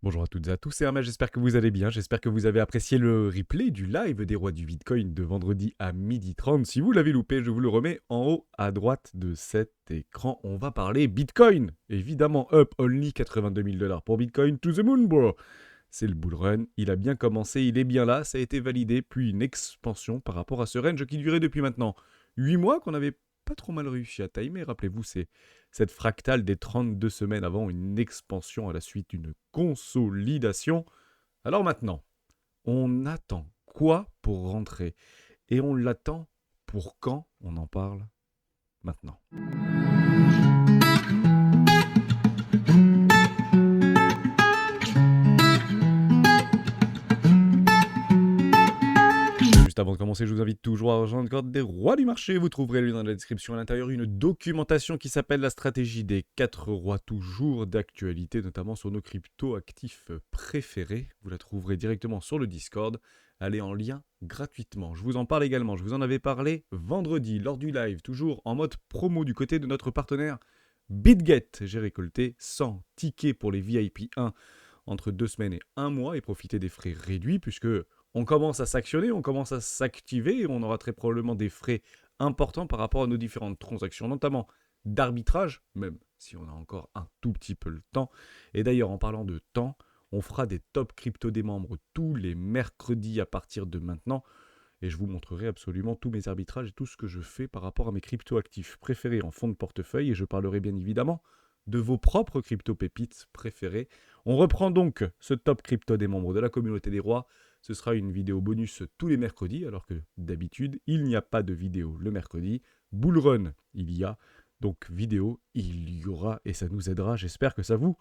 Bonjour à toutes et à tous, c'est Hermès, j'espère que vous allez bien, j'espère que vous avez apprécié le replay du live des rois du Bitcoin de vendredi à 12h30. Si vous l'avez loupé, je vous le remets en haut à droite de cet écran. On va parler Bitcoin, évidemment up only 82 000 dollars pour Bitcoin to the moon bro. C'est le bull run, il a bien commencé, il est bien là, ça a été validé, puis une expansion par rapport à ce range qui durait depuis maintenant 8 mois qu'on avait pas trop mal réussi à timer. Rappelez-vous, c'est cette fractale des 32 semaines avant une expansion à la suite d'une consolidation. Alors maintenant, on attend quoi pour rentrer? Et on l'attend pour quand? On en parle maintenant. Juste avant de commencer, je vous invite toujours à rejoindre le Code des rois du marché. Vous trouverez le lien dans la description à l'intérieur, une documentation qui s'appelle la stratégie des 4 rois, toujours d'actualité, notamment sur nos crypto-actifs préférés. Vous la trouverez directement sur le Discord. Elle est en lien gratuitement. Je vous en parle également, je vous en avais parlé vendredi lors du live, toujours en mode promo du côté de notre partenaire BitGet. J'ai récolté 100 tickets pour les VIP 1 entre 2 semaines et 1 mois et profiter des frais réduits puisque on commence à s'actionner, on commence à s'activer et on aura très probablement des frais importants par rapport à nos différentes transactions, notamment d'arbitrage, même si on a encore un tout petit peu le temps. Et d'ailleurs, en parlant de temps, on fera des top crypto des membres tous les mercredis à partir de maintenant. Et je vous montrerai absolument tous mes arbitrages et tout ce que je fais par rapport à mes crypto-actifs préférés en fonds de portefeuille. Et je parlerai bien évidemment de vos propres crypto-pépites préférées. On reprend donc ce top crypto des membres de la communauté des rois. Ce sera une vidéo bonus tous les mercredis, alors que d'habitude, il n'y a pas de vidéo le mercredi. Bull Run, il y a. Donc vidéo, il y aura et ça nous aidera. J'espère que ça vous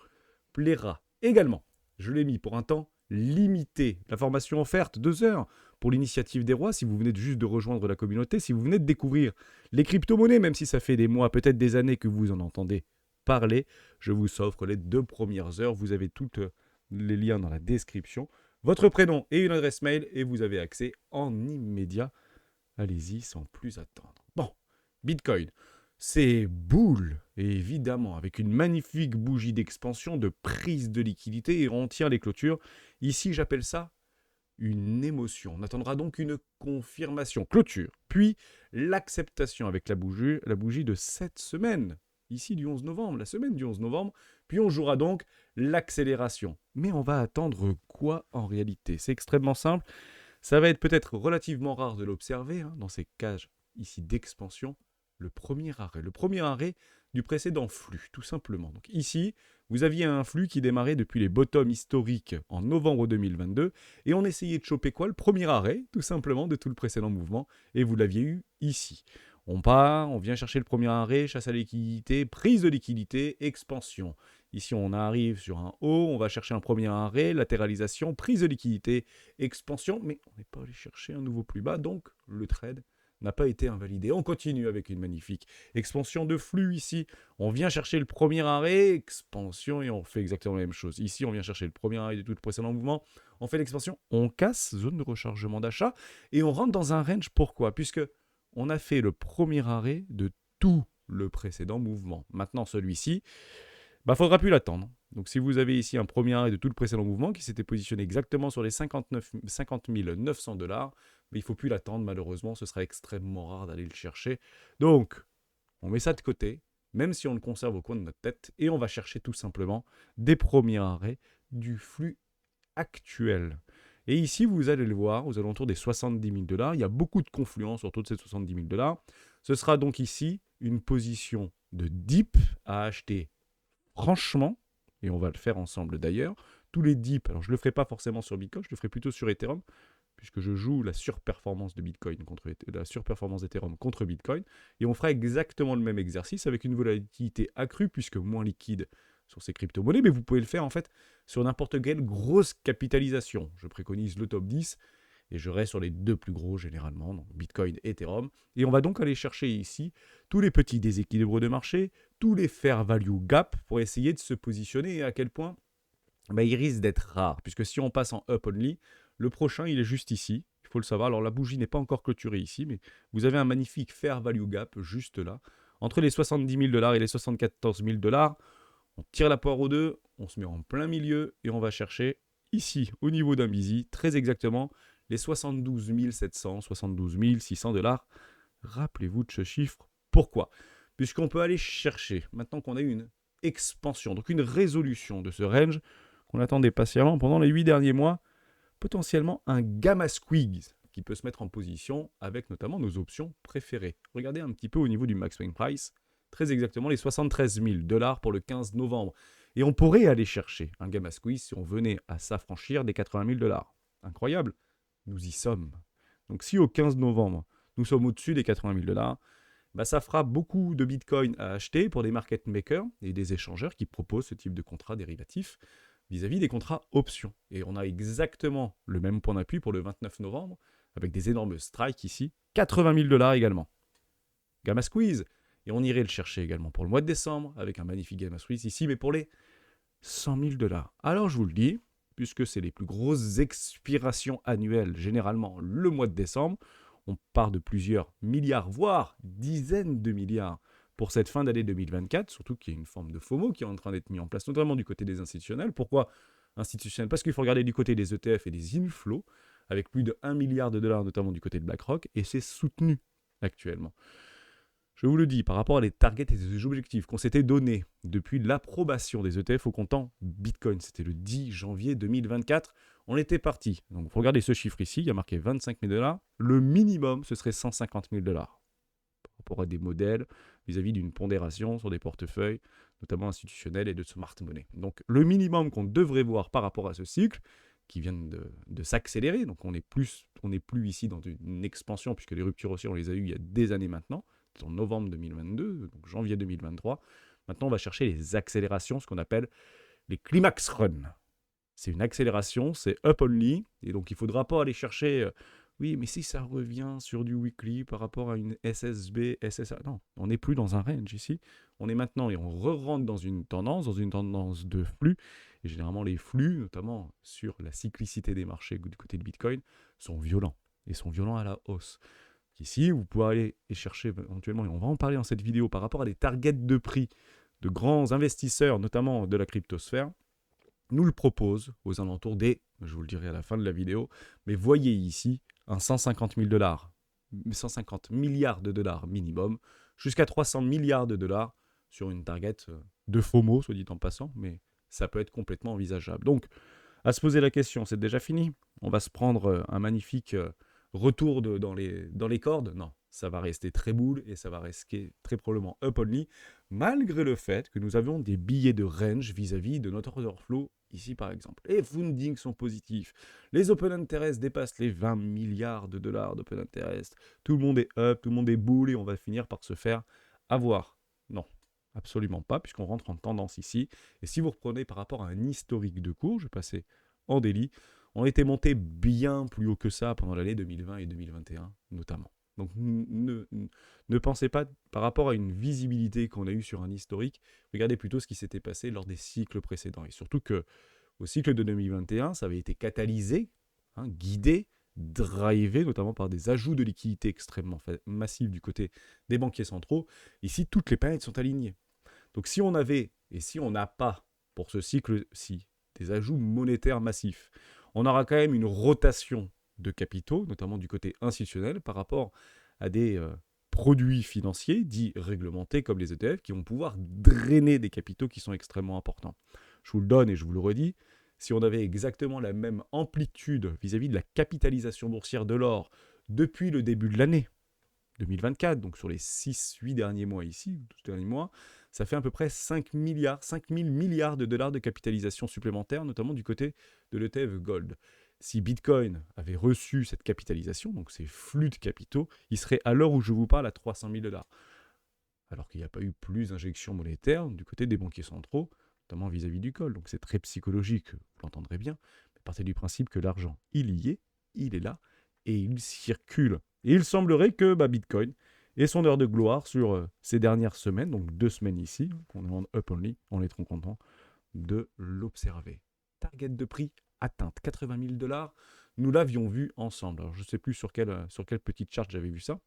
plaira. Également, je l'ai mis pour un temps limité. La formation offerte, 2 heures pour l'initiative des rois, si vous venez juste de rejoindre la communauté, si vous venez de découvrir les crypto-monnaies, même si ça fait des mois, peut-être des années que vous en entendez parler, je vous offre les 2 premières heures. Vous avez tous les liens dans la description. Votre prénom et une adresse mail et vous avez accès en immédiat. Allez-y sans plus attendre. Bon, Bitcoin, c'est boule, et évidemment, avec une magnifique bougie d'expansion, de prise de liquidité, et on tient les clôtures. Ici, j'appelle ça une émotion. On attendra donc une confirmation, clôture, puis l'acceptation avec la bougie de cette semaine, ici du 11 novembre, la semaine du 11 novembre, puis on jouera donc l'accélération. Mais on va attendre quoi en réalité? C'est extrêmement simple, ça va être peut-être relativement rare de l'observer dans ces cages ici d'expansion, le premier arrêt du précédent flux, tout simplement. Donc ici, vous aviez un flux qui démarrait depuis les bottoms historiques en novembre 2022, et on essayait de choper quoi? Le premier arrêt, tout simplement, de tout le précédent mouvement, et vous l'aviez eu ici. On part, on vient chercher le premier arrêt, chasse à liquidité, prise de liquidité, expansion. Ici, on arrive sur un haut, on va chercher un premier arrêt, latéralisation, prise de liquidité, expansion, mais on n'est pas allé chercher un nouveau plus bas, donc le trade n'a pas été invalidé. On continue avec une magnifique expansion de flux ici. On vient chercher le premier arrêt, expansion, et on fait exactement la même chose. Ici, on vient chercher le premier arrêt de tout le précédent mouvement. On fait l'expansion, on casse, zone de rechargement d'achat, et on rentre dans un range. Pourquoi? Puisque on a fait le premier arrêt de tout le précédent mouvement. Maintenant, celui-ci, faudra plus l'attendre. Donc si vous avez ici un premier arrêt de tout le précédent mouvement qui s'était positionné exactement sur les 50 900 dollars, il ne faut plus l'attendre malheureusement, ce sera extrêmement rare d'aller le chercher. Donc on met ça de côté, même si on le conserve au coin de notre tête, et on va chercher tout simplement des premiers arrêts du flux actuel. Et ici, vous allez le voir, aux alentours des 70 000 dollars, il y a beaucoup de confluence autour de ces 70 000 dollars. Ce sera donc ici une position de dip à acheter franchement, et on va le faire ensemble d'ailleurs, tous les dips, alors je ne le ferai pas forcément sur Bitcoin, je le ferai plutôt sur Ethereum, puisque je joue la surperformance de Bitcoin contre la surperformance d'Ethereum contre Bitcoin, et on fera exactement le même exercice avec une volatilité accrue, puisque moins liquide sur ces crypto-monnaies, mais vous pouvez le faire en fait sur n'importe quelle grosse capitalisation. Je préconise le top 10, et je reste sur les 2 plus gros généralement, donc Bitcoin et Ethereum. Et on va donc aller chercher ici tous les petits déséquilibres de marché, tous les fair value gap pour essayer de se positionner et à quel point il risque d'être rare. Puisque si on passe en up only, le prochain il est juste ici, il faut le savoir. Alors la bougie n'est pas encore clôturée ici, mais vous avez un magnifique fair value gap juste là. Entre les 70 000 dollars et les 74 000 dollars, On tire la poire aux deux, on se met en plein milieu et on va chercher ici, au niveau d'un busy, très exactement, les 72 700, 72 600 $. Rappelez-vous de ce chiffre. Pourquoi? Puisqu'on peut aller chercher, maintenant qu'on a eu une expansion, donc une résolution de ce range qu'on attendait patiemment pendant les 8 derniers mois, potentiellement un gamma squeeze qui peut se mettre en position avec notamment nos options préférées. Regardez un petit peu au niveau du max swing price, très exactement les 73 000 $ pour le 15 novembre. Et on pourrait aller chercher un gamma squeeze si on venait à s'affranchir des 80 000 $. Incroyable, nous y sommes. Donc si au 15 novembre, nous sommes au-dessus des 80 000 $, bah ça fera beaucoup de Bitcoin à acheter pour des market makers et des échangeurs qui proposent ce type de contrats dérivatifs vis-à-vis des contrats options. Et on a exactement le même point d'appui pour le 29 novembre, avec des énormes strikes ici, 80 000 $ également. Gamma Squeeze, et on irait le chercher également pour le mois de décembre, avec un magnifique Gamma Squeeze ici, mais pour les 100 000 $. Alors je vous le dis, puisque c'est les plus grosses expirations annuelles, généralement le mois de décembre, on part de plusieurs milliards, voire dizaines de milliards pour cette fin d'année 2024, surtout qu'il y a une forme de FOMO qui est en train d'être mise en place, notamment du côté des institutionnels. Pourquoi institutionnels? Parce qu'il faut regarder du côté des ETF et des inflows, avec plus de 1 milliard de dollars, notamment du côté de BlackRock, et c'est soutenu actuellement. Je vous le dis, par rapport à les targets et les objectifs qu'on s'était donnés depuis l'approbation des ETF au comptant Bitcoin, c'était le 10 janvier 2024, on était parti. Donc, vous regardez ce chiffre ici, il y a marqué 25 000 $. Le minimum, ce serait 150 000 $. Par rapport à des modèles vis-à-vis d'une pondération sur des portefeuilles, notamment institutionnels et de smart money. Donc, le minimum qu'on devrait voir par rapport à ce cycle, qui vient de s'accélérer, donc on n'est plus ici dans une expansion, puisque les ruptures haussières, on les a eues il y a des années maintenant, en novembre 2022, donc janvier 2023. Maintenant, on va chercher les accélérations, ce qu'on appelle les climax run. C'est une accélération, c'est up only, et donc il ne faudra pas aller chercher, oui, mais si ça revient sur du weekly par rapport à une SSB, SSA, non, on n'est plus dans un range ici, on est maintenant, et on re-rentre dans une tendance de flux, et généralement les flux, notamment sur la cyclicité des marchés du côté de Bitcoin, sont violents, et sont violents à la hausse. Ici, vous pouvez aller et chercher éventuellement, et on va en parler dans cette vidéo, par rapport à des targets de prix de grands investisseurs, notamment de la cryptosphère, nous le proposent aux alentours des, je vous le dirai à la fin de la vidéo, mais voyez ici un 150 000 $, 150 milliards de dollars minimum, jusqu'à 300 milliards de dollars sur une target de FOMO, soit dit en passant, mais ça peut être complètement envisageable. Donc, à se poser la question, c'est déjà fini? On va se prendre un magnifique retour dans les cordes? Non, ça va rester très boule et ça va rester très probablement up only, malgré le fait que nous avions des billets de range vis-à-vis de notre order flow ici par exemple. Les fundings sont positifs, les open interest dépassent les 20 milliards de dollars d'open interest, tout le monde est up, tout le monde est boule et on va finir par se faire avoir. Non, absolument pas, puisqu'on rentre en tendance ici. Et si vous reprenez par rapport à un historique de cours, je vais passer en daily, on était monté bien plus haut que ça pendant l'année 2020 et 2021 notamment. Donc ne pensez pas, par rapport à une visibilité qu'on a eue sur un historique, regardez plutôt ce qui s'était passé lors des cycles précédents. Et surtout que au cycle de 2021, ça avait été catalysé, guidé, drivé, notamment par des ajouts de liquidités extrêmement massifs du côté des banquiers centraux. Ici, toutes les planètes sont alignées. Donc si on avait, et si on n'a pas, pour ce cycle-ci, des ajouts monétaires massifs, on aura quand même une rotation de capitaux, notamment du côté institutionnel, par rapport à des produits financiers dits réglementés comme les ETF, qui vont pouvoir drainer des capitaux qui sont extrêmement importants. Je vous le donne et je vous le redis, si on avait exactement la même amplitude vis-à-vis de la capitalisation boursière de l'or depuis le début de l'année 2024, donc sur les 6-8 derniers mois ici, 12 derniers mois, ça fait à peu près 5 000 milliards de dollars de capitalisation supplémentaire, notamment du côté de l'ETF Gold. Si Bitcoin avait reçu cette capitalisation, donc ces flux de capitaux, il serait à l'heure où je vous parle à 300 000 $. Alors qu'il n'y a pas eu plus d'injection monétaire du côté des banquiers centraux, notamment vis-à-vis du gold. Donc c'est très psychologique, vous l'entendrez bien, mais partez du principe que l'argent, il y est, il est là, et il circule. Et il semblerait que Bitcoin ait son heure de gloire sur ces dernières semaines, donc 2 semaines ici, qu'on est en up only, on est trop content de l'observer. Target de prix atteinte, 80 000 $, nous l'avions vu ensemble. Alors je ne sais plus sur quelle petite charte j'avais vu ça,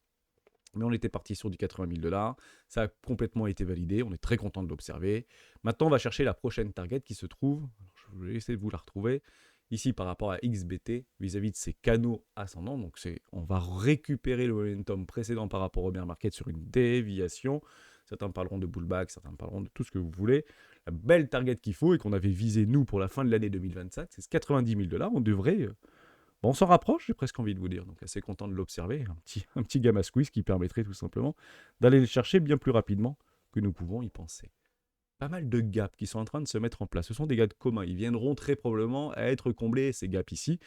Mais on était parti sur du 80 000 $. Ça a complètement été validé. On est très content de l'observer. Maintenant, on va chercher la prochaine target qui se trouve. Alors, je vais essayer de vous la retrouver. Ici, par rapport à XBT, vis-à-vis de ces canaux ascendants. Donc, on va récupérer le momentum précédent par rapport au bear market sur une déviation. Certains parleront de bullback, certains parleront de tout ce que vous voulez. La belle target qu'il faut et qu'on avait visé, nous, pour la fin de l'année 2025, c'est 90 000 $. On devrait... Bon, on s'en rapproche, j'ai presque envie de vous dire, donc assez content de l'observer. Un petit gamma squeeze qui permettrait tout simplement d'aller le chercher bien plus rapidement que nous pouvons y penser. Pas mal de gaps qui sont en train de se mettre en place. Ce sont des gaps communs. Ils viendront très probablement à être comblés, ces gaps ici.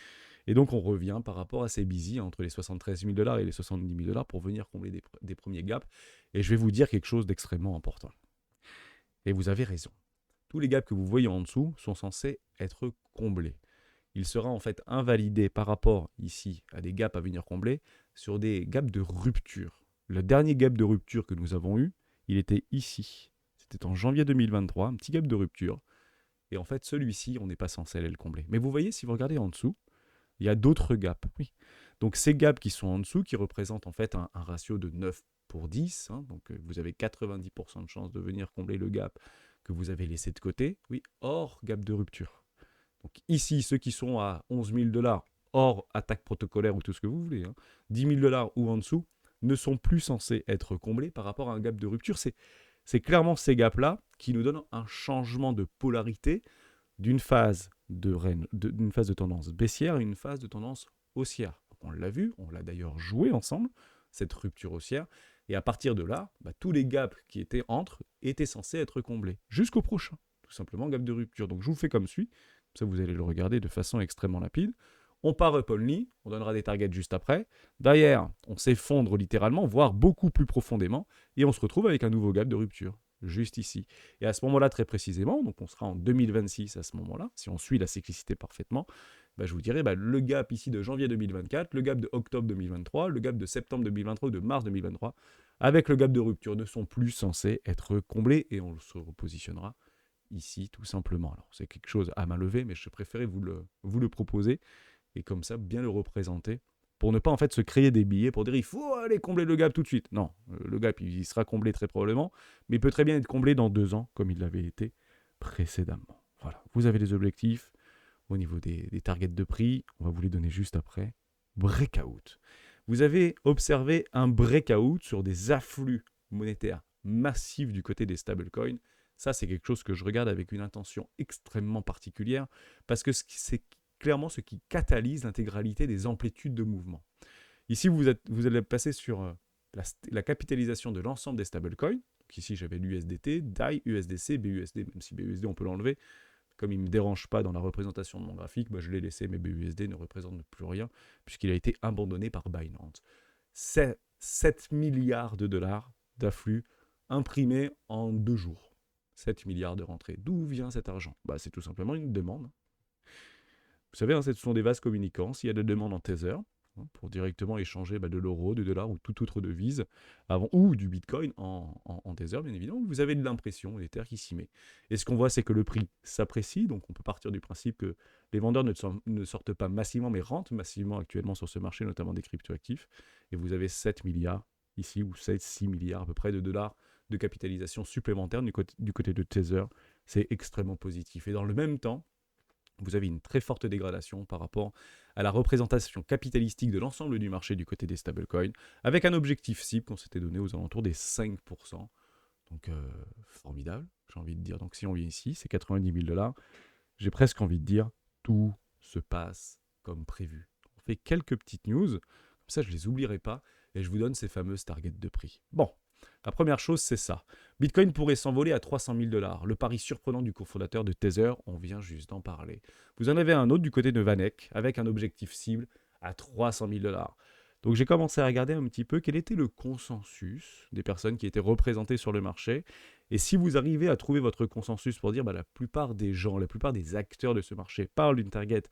Et donc, on revient par rapport à ces busy entre les 73 000 $ et les 70 000 $ pour venir combler des premiers gaps. Et je vais vous dire quelque chose d'extrêmement important. Et vous avez raison. Tous les gaps que vous voyez en dessous sont censés être comblés. Il sera en fait invalidé par rapport ici à des gaps à venir combler sur des gaps de rupture. Le dernier gap de rupture que nous avons eu, il était ici. C'était en janvier 2023, un petit gap de rupture. Et en fait, celui-ci, on n'est pas censé aller le combler. Mais vous voyez, si vous regardez en dessous, il y a d'autres gaps. Oui. Donc ces gaps qui sont en dessous, qui représentent en fait un ratio de 9 pour 10, hein, donc vous avez 90% de chance de venir combler le gap que vous avez laissé de côté, oui, hors gap de rupture. Donc ici, ceux qui sont à 11 000 $, hors attaque protocolaire ou tout ce que vous voulez, hein, 10 000 $ ou en dessous, ne sont plus censés être comblés par rapport à un gap de rupture. C'est clairement ces gaps-là qui nous donnent un changement de polarité d'une phase d'une phase de tendance baissière à une phase de tendance haussière. Donc on l'a vu, on l'a d'ailleurs joué ensemble, cette rupture haussière. Et à partir de là, tous les gaps qui étaient entre étaient censés être comblés jusqu'au prochain. Tout simplement, gap de rupture. Donc je vous fais comme suit. Ça, vous allez le regarder de façon extrêmement rapide. On part up only, on donnera des targets juste après. Derrière, on s'effondre littéralement, voire beaucoup plus profondément, et on se retrouve avec un nouveau gap de rupture, juste ici. Et à ce moment-là, très précisément, donc on sera en 2026 à ce moment-là, si on suit la cyclicité parfaitement, je vous dirai le gap ici de janvier 2024, le gap de octobre 2023, le gap de septembre 2023 ou de mars 2023, avec le gap de rupture, ne sont plus censés être comblés, et on se repositionnera ici tout simplement. Alors c'est quelque chose à main levée, mais je préférais vous le proposer et comme ça bien le représenter pour ne pas en fait se créer des billets pour dire il faut aller combler le gap tout de suite. Non, le gap il sera comblé très probablement, mais il peut très bien être comblé dans 2 ans comme il l'avait été précédemment. Voilà, vous avez des objectifs au niveau des targets de prix, on va vous les donner juste après. Breakout. Vous avez observé un breakout sur des afflux monétaires massifs du côté des stablecoins. Ça, c'est quelque chose que je regarde avec une intention extrêmement particulière parce que c'est clairement ce qui catalyse l'intégralité des amplitudes de mouvement. Ici, vous allez passer sur la capitalisation de l'ensemble des stablecoins. Donc ici, j'avais l'USDT, DAI, USDC, BUSD, même si BUSD, on peut l'enlever. Comme il ne me dérange pas dans la représentation de mon graphique, je l'ai laissé, mais BUSD ne représente plus rien puisqu'il a été abandonné par Binance. C'est 7 milliards de dollars d'afflux imprimés en 2 jours. 7 milliards de rentrées. D'où vient cet argent? C'est tout simplement une demande. Vous savez, ce sont des vases communicants. S'il y a des demandes en Tether, pour directement échanger de l'euro, du dollar ou toute autre devise, ou du bitcoin en Tether, bien évidemment, vous avez de l'impression monétaire qui s'y met. Et ce qu'on voit, c'est que le prix s'apprécie, donc on peut partir du principe que les vendeurs ne sortent pas massivement, mais rentrent massivement actuellement sur ce marché, notamment des cryptoactifs, et vous avez 7 milliards ici, ou 6 milliards à peu près de dollars de capitalisation supplémentaire du côté de Tether. C'est extrêmement positif. Et dans le même temps, vous avez une très forte dégradation par rapport à la représentation capitalistique de l'ensemble du marché du côté des stablecoins, avec un objectif cible qu'on s'était donné aux alentours des 5%. Donc, formidable, j'ai envie de dire. Donc, si on vient ici, c'est 90 000 $. J'ai presque envie de dire, tout se passe comme prévu. On fait quelques petites news, comme ça je ne les oublierai pas, et je vous donne ces fameuses targets de prix. Bon, la première chose, c'est ça. Bitcoin pourrait s'envoler à 300 000 $. Le pari surprenant du cofondateur de Tether, on vient juste d'en parler. Vous en avez un autre du côté de Vanek, avec un objectif cible à 300 000 $. Donc j'ai commencé à regarder un petit peu quel était le consensus des personnes qui étaient représentées sur le marché. Et si vous arrivez à trouver votre consensus pour dire la plupart des gens, la plupart des acteurs de ce marché parlent d'une target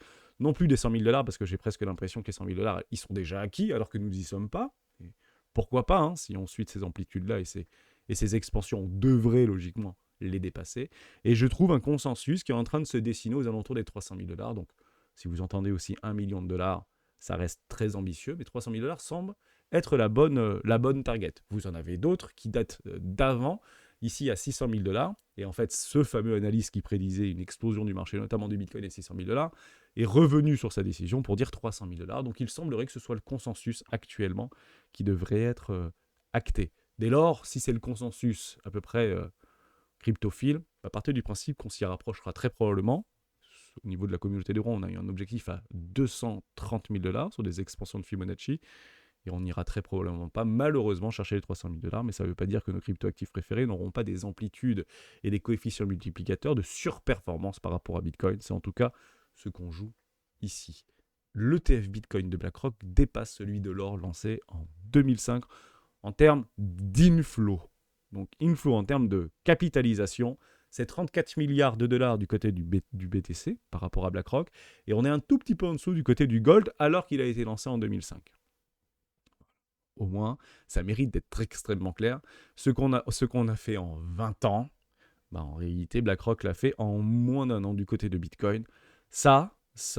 non plus des 100 000 $, parce que j'ai presque l'impression que les 100 000 $, ils sont déjà acquis, alors que nous n'y sommes pas. Et pourquoi pas, si on suit ces amplitudes-là et ces expansions, on devrait logiquement les dépasser. Et je trouve un consensus qui est en train de se dessiner aux alentours des 300 000 $. Donc, si vous entendez aussi 1 million de dollars, ça reste très ambitieux, mais 300 000 $ semble être la bonne target. Vous en avez d'autres qui datent d'avant, ici à 600 000 $. Et en fait, ce fameux analyste qui prédisait une explosion du marché, notamment du Bitcoin à 600 000 $, est revenu sur sa décision pour dire 300 000 $. Donc il semblerait que ce soit le consensus actuellement qui devrait être acté. Dès lors, si c'est le consensus à peu près cryptophile, à partir du principe qu'on s'y rapprochera très probablement. Au niveau de la communauté d'euros, on a eu un objectif à 230 000 $ sur des expansions de Fibonacci. Et on n'ira très probablement pas, malheureusement, chercher les 300 000 $. Mais ça ne veut pas dire que nos cryptoactifs préférés n'auront pas des amplitudes et des coefficients multiplicateurs de surperformance par rapport à Bitcoin. C'est en tout cas ce qu'on joue ici. L'ETF Bitcoin de BlackRock dépasse celui de l'or lancé en 2005 en termes d'inflow. Donc inflow en termes de capitalisation, c'est 34 milliards de dollars du côté du BTC par rapport à BlackRock, et on est un tout petit peu en dessous du côté du gold alors qu'il a été lancé en 2005. Au moins, ça mérite d'être extrêmement clair. Ce qu'on a fait en 20 ans, en réalité, BlackRock l'a fait en moins d'un an du côté de Bitcoin. Ça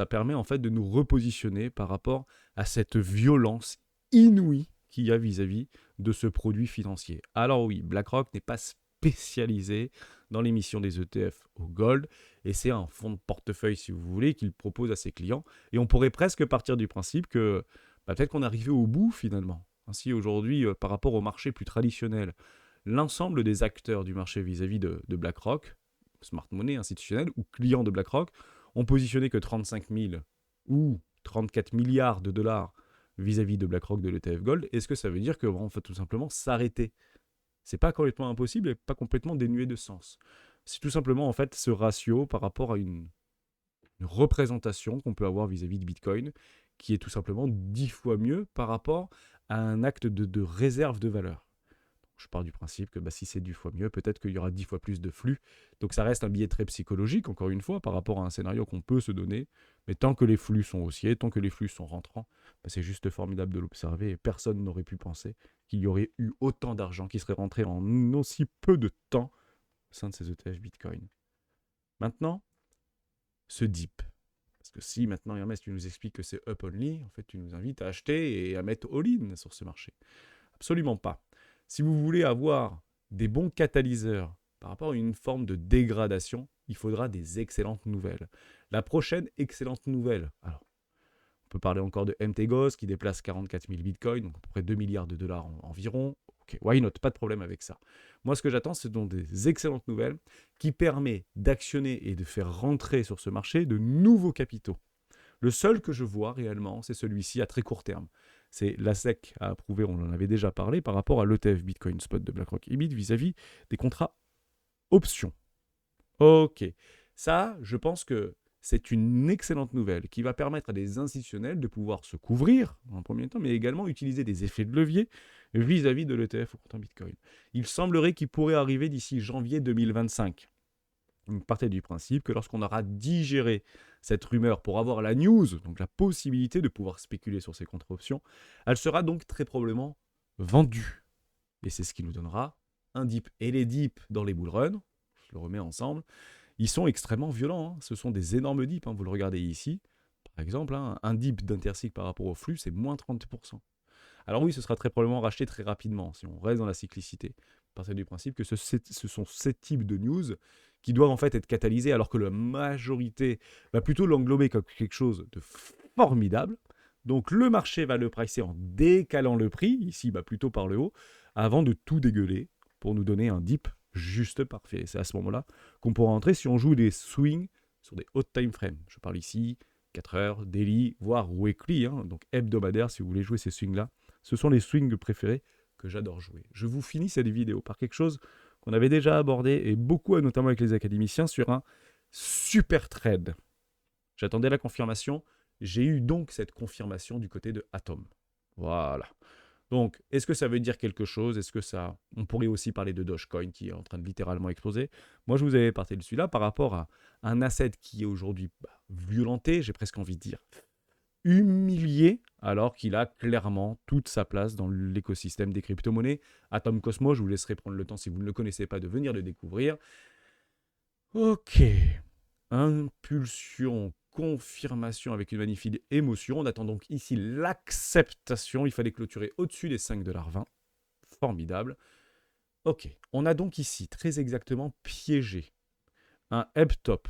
permet en fait de nous repositionner par rapport à cette violence inouïe qu'il y a vis-à-vis de ce produit financier. Alors oui, BlackRock n'est pas spécialisé dans l'émission des ETF au gold, et c'est un fonds de portefeuille, si vous voulez, qu'il propose à ses clients. Et on pourrait presque partir du principe que peut-être qu'on est arrivé au bout finalement. Ainsi, aujourd'hui, par rapport au marché plus traditionnel, l'ensemble des acteurs du marché vis-à-vis de BlackRock, smart money institutionnel ou clients de BlackRock, ont positionné que 35 000 ou 34 milliards de dollars vis-à-vis de BlackRock de l'ETF Gold. Est-ce que ça veut dire qu'on va tout simplement s'arrêter? C'est pas complètement impossible et pas complètement dénué de sens. C'est tout simplement en fait ce ratio par rapport à une représentation qu'on peut avoir vis-à-vis de Bitcoin qui est tout simplement 10 fois mieux par rapport à un acte de réserve de valeur. Je pars du principe que si c'est 10 fois mieux, peut-être qu'il y aura 10 fois plus de flux. Donc ça reste un biais très psychologique, encore une fois, par rapport à un scénario qu'on peut se donner. Mais tant que les flux sont haussiers, tant que les flux sont rentrants, c'est juste formidable de l'observer. Et personne n'aurait pu penser qu'il y aurait eu autant d'argent qui serait rentré en aussi peu de temps au sein de ces ETF Bitcoin. Maintenant, ce dip. Parce que si maintenant, Hermès, tu nous expliques que c'est up only, en fait, tu nous invites à acheter et à mettre all-in sur ce marché. Absolument pas. Si vous voulez avoir des bons catalyseurs par rapport à une forme de dégradation, il faudra des excellentes nouvelles. La prochaine excellente nouvelle, alors, on peut parler encore de MTGOS qui déplace 44 000 bitcoins, donc à peu près 2 milliards de dollars environ. Ok, why not, pas de problème avec ça. Moi, ce que j'attends, ce sont des excellentes nouvelles qui permettent d'actionner et de faire rentrer sur ce marché de nouveaux capitaux. Le seul que je vois réellement, c'est celui-ci à très court terme. C'est la SEC à approuver, on en avait déjà parlé, par rapport à l'ETF Bitcoin Spot de BlackRock EBIT vis-à-vis des contrats options. Ok, ça, je pense que c'est une excellente nouvelle qui va permettre à des institutionnels de pouvoir se couvrir en premier temps, mais également utiliser des effets de levier vis-à-vis de l'ETF au comptant Bitcoin. Il semblerait qu'il pourrait arriver d'ici janvier 2025. Donc, partez du principe que lorsqu'on aura digéré cette rumeur pour avoir la news, donc la possibilité de pouvoir spéculer sur ces contre-options, elle sera donc très probablement vendue. Et c'est ce qui nous donnera un dip. Et les dips dans les bull runs, je le remets ensemble, ils sont extrêmement violents. Ce sont des énormes dips. Vous le regardez ici. Par exemple, un dip d'intercycle par rapport au flux, c'est moins 30%. Alors oui, ce sera très probablement racheté très rapidement si on reste dans la cyclicité. Partir du principe que ce sont ces types de news qui doivent en fait être catalysés alors que la majorité va plutôt l'englober comme quelque chose de formidable. Donc le marché va le pricer en décalant le prix, ici plutôt par le haut, avant de tout dégueuler pour nous donner un dip juste parfait. C'est à ce moment-là qu'on pourra entrer si on joue des swings sur des hot time frames. Je parle ici 4 heures, daily, voire weekly, donc hebdomadaire si vous voulez jouer ces swings-là. Ce sont les swings préférés que j'adore jouer. Je vous finis cette vidéo par quelque chose qu'on avait déjà abordé, et beaucoup, notamment avec les académiciens, sur un super trade. J'attendais la confirmation. J'ai eu donc cette confirmation du côté de Atom. Voilà. Donc, est-ce que ça veut dire quelque chose? Est-ce que ça... On pourrait aussi parler de Dogecoin qui est en train de littéralement exploser. Moi, je vous avais parlé de celui-là par rapport à un asset qui est aujourd'hui violenté, j'ai presque envie de dire humilié, alors qu'il a clairement toute sa place dans l'écosystème des crypto-monnaies. Atom Cosmos, je vous laisserai prendre le temps, si vous ne le connaissez pas, de venir le découvrir. Ok. Impulsion confirmation avec une magnifique émotion. On attend donc ici l'acceptation. Il fallait clôturer au-dessus des 5,20 $. Formidable. Ok, on a donc ici très exactement piégé un hebtop,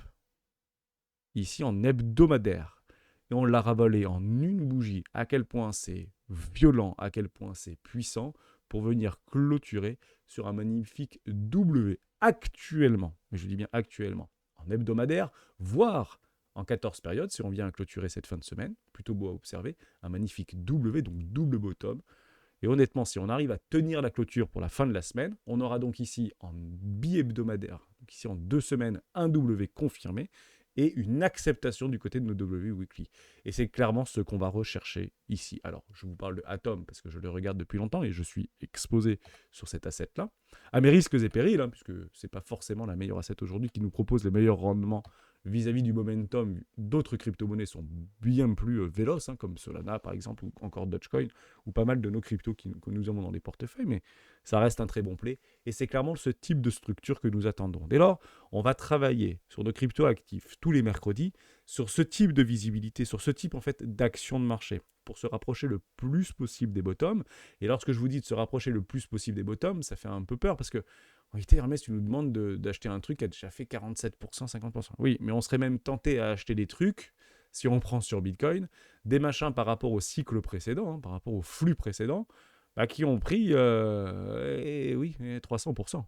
ici en hebdomadaire. Et on l'a ravalé en une bougie. À quel point c'est violent, à quel point c'est puissant pour venir clôturer sur un magnifique W actuellement. Mais je dis bien actuellement. En hebdomadaire, voire en 14 périodes, si on vient à clôturer cette fin de semaine. Plutôt beau à observer. Un magnifique W, donc double bottom. Et honnêtement, si on arrive à tenir la clôture pour la fin de la semaine, on aura donc ici en bi-hebdomadaire, donc ici en 2 semaines, un W confirmé et une acceptation du côté de nos W weekly. Et c'est clairement ce qu'on va rechercher ici. Alors, je vous parle de Atom parce que je le regarde depuis longtemps et je suis exposé sur cet asset-là. À mes risques et périls, puisque ce n'est pas forcément la meilleure asset aujourd'hui qui nous propose les meilleurs rendements vis-à-vis du momentum. D'autres crypto-monnaies sont bien plus véloces, comme Solana par exemple, ou encore Dogecoin, ou pas mal de nos cryptos que nous avons dans les portefeuilles, mais ça reste un très bon play. Et c'est clairement ce type de structure que nous attendons. Dès lors, on va travailler sur nos cryptos actifs tous les mercredis, sur ce type de visibilité, sur ce type en fait d'action de marché, pour se rapprocher le plus possible des bottoms. Et lorsque je vous dis de se rapprocher le plus possible des bottoms, ça fait un peu peur parce que en réalité, Hermès, tu nous demandes d'acheter un truc qui a déjà fait 47%, 50%. Oui, mais on serait même tenté à acheter des trucs, si on prend sur Bitcoin, des machins par rapport au cycle précédent, par rapport au flux précédent, qui ont pris 300%.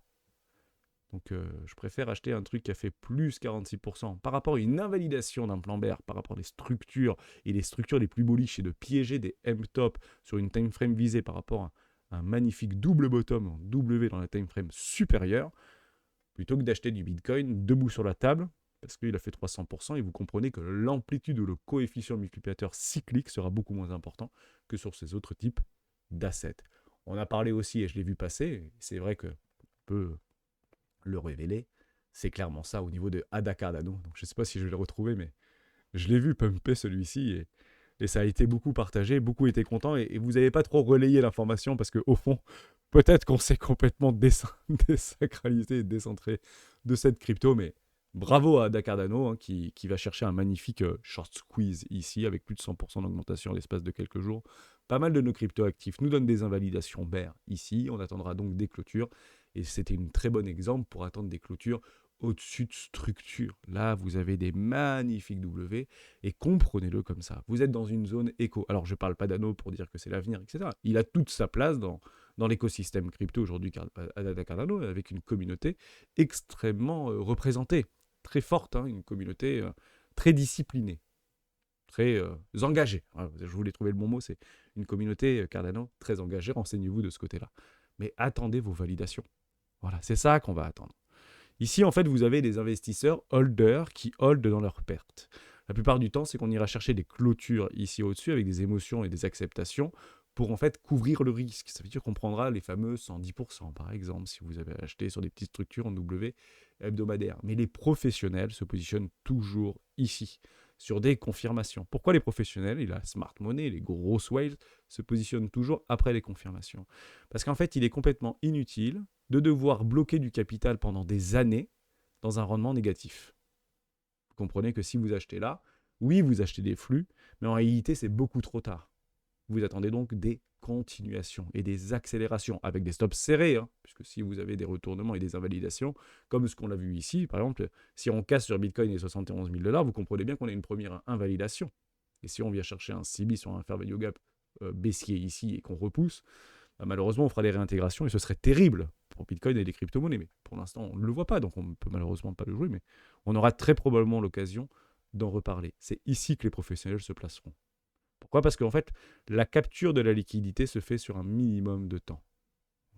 Donc je préfère acheter un truc qui a fait plus 46% par rapport à une invalidation d'un plan bear, par rapport à des structures et les structures les plus bullish et de piéger des M-top sur une time frame visée par rapport à un magnifique double bottom en W dans la time frame supérieure, plutôt que d'acheter du Bitcoin debout sur la table, parce qu'il a fait 300%, et vous comprenez que l'amplitude ou le coefficient multiplicateur cyclique sera beaucoup moins important que sur ces autres types d'assets. On a parlé aussi, et je l'ai vu passer, c'est vrai que on peut le révéler, c'est clairement ça au niveau de Ada Cardano. Donc je ne sais pas si je vais le retrouver, mais je l'ai vu pumper celui-ci, et ça a été beaucoup partagé, beaucoup étaient contents, et vous n'avez pas trop relayé l'information parce qu'au fond, peut-être qu'on s'est complètement désacralisé et décentré de cette crypto, mais bravo à Ada Cardano qui va chercher un magnifique short squeeze ici avec plus de 100% d'augmentation en l'espace de quelques jours. Pas mal de nos cryptos actifs nous donnent des invalidations bear ici, on attendra donc des clôtures, et c'était un très bon exemple pour attendre des clôtures au-dessus de structure. Là, vous avez des magnifiques W et comprenez-le comme ça. Vous êtes dans une zone éco. Alors, je ne parle pas d'anneau pour dire que c'est l'avenir, etc. Il a toute sa place dans l'écosystème crypto aujourd'hui, Ada Cardano, avec une communauté extrêmement représentée, très forte, une communauté très disciplinée, très engagée. Voilà, je voulais trouver le bon mot, c'est une communauté Cardano très engagée. Renseignez-vous de ce côté-là. Mais attendez vos validations. Voilà, c'est ça qu'on va attendre. Ici, en fait, vous avez des investisseurs holders qui hold dans leurs pertes. La plupart du temps, c'est qu'on ira chercher des clôtures ici au-dessus avec des émotions et des acceptations pour en fait couvrir le risque. Ça veut dire qu'on prendra les fameux 110% par exemple si vous avez acheté sur des petites structures en W hebdomadaire. Mais les professionnels se positionnent toujours ici sur des confirmations. Pourquoi les professionnels et la smart money, les grosses whales se positionnent toujours après les confirmations? Parce qu'en fait, il est complètement inutile de devoir bloquer du capital pendant des années dans un rendement négatif. Vous comprenez que si vous achetez là, oui, vous achetez des flux, mais en réalité, c'est beaucoup trop tard. Vous attendez donc des continuations et des accélérations avec des stops serrés, puisque si vous avez des retournements et des invalidations, comme ce qu'on a vu ici, par exemple, si on casse sur Bitcoin les 71 000 $, vous comprenez bien qu'on a une première invalidation. Et si on vient chercher un CB sur un fair value gap baissier ici et qu'on repousse, malheureusement, on fera des réintégrations et ce serait terrible pour Bitcoin et les crypto-monnaies. Mais pour l'instant, on ne le voit pas, donc on ne peut malheureusement pas le jouer, mais on aura très probablement l'occasion d'en reparler. C'est ici que les professionnels se placeront. Pourquoi? Parce qu'en fait, la capture de la liquidité se fait sur un minimum de temps.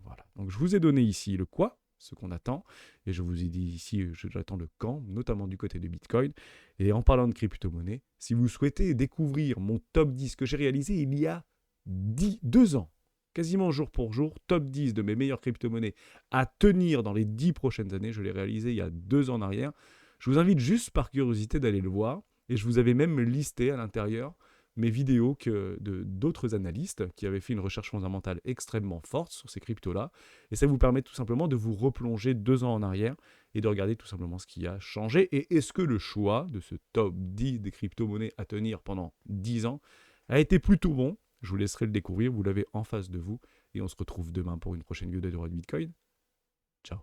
Voilà. Donc je vous ai donné ici le quoi, ce qu'on attend, et je vous ai dit ici, j'attends le quand, notamment du côté de Bitcoin. Et en parlant de crypto-monnaie, si vous souhaitez découvrir mon top 10 que j'ai réalisé il y a 2 ans, quasiment jour pour jour, top 10 de mes meilleures crypto-monnaies à tenir dans les 10 prochaines années, je l'ai réalisé il y a 2 ans en arrière. Je vous invite juste par curiosité d'aller le voir, et je vous avais même listé à l'intérieur mes vidéos que d'autres analystes qui avaient fait une recherche fondamentale extrêmement forte sur ces cryptos-là. Et ça vous permet tout simplement de vous replonger 2 ans en arrière et de regarder tout simplement ce qui a changé. Et est-ce que le choix de ce top 10 des crypto-monnaies à tenir pendant 10 ans a été plutôt bon? Je vous laisserai le découvrir, vous l'avez en face de vous. Et on se retrouve demain pour une prochaine vidéo de droit de Bitcoin. Ciao.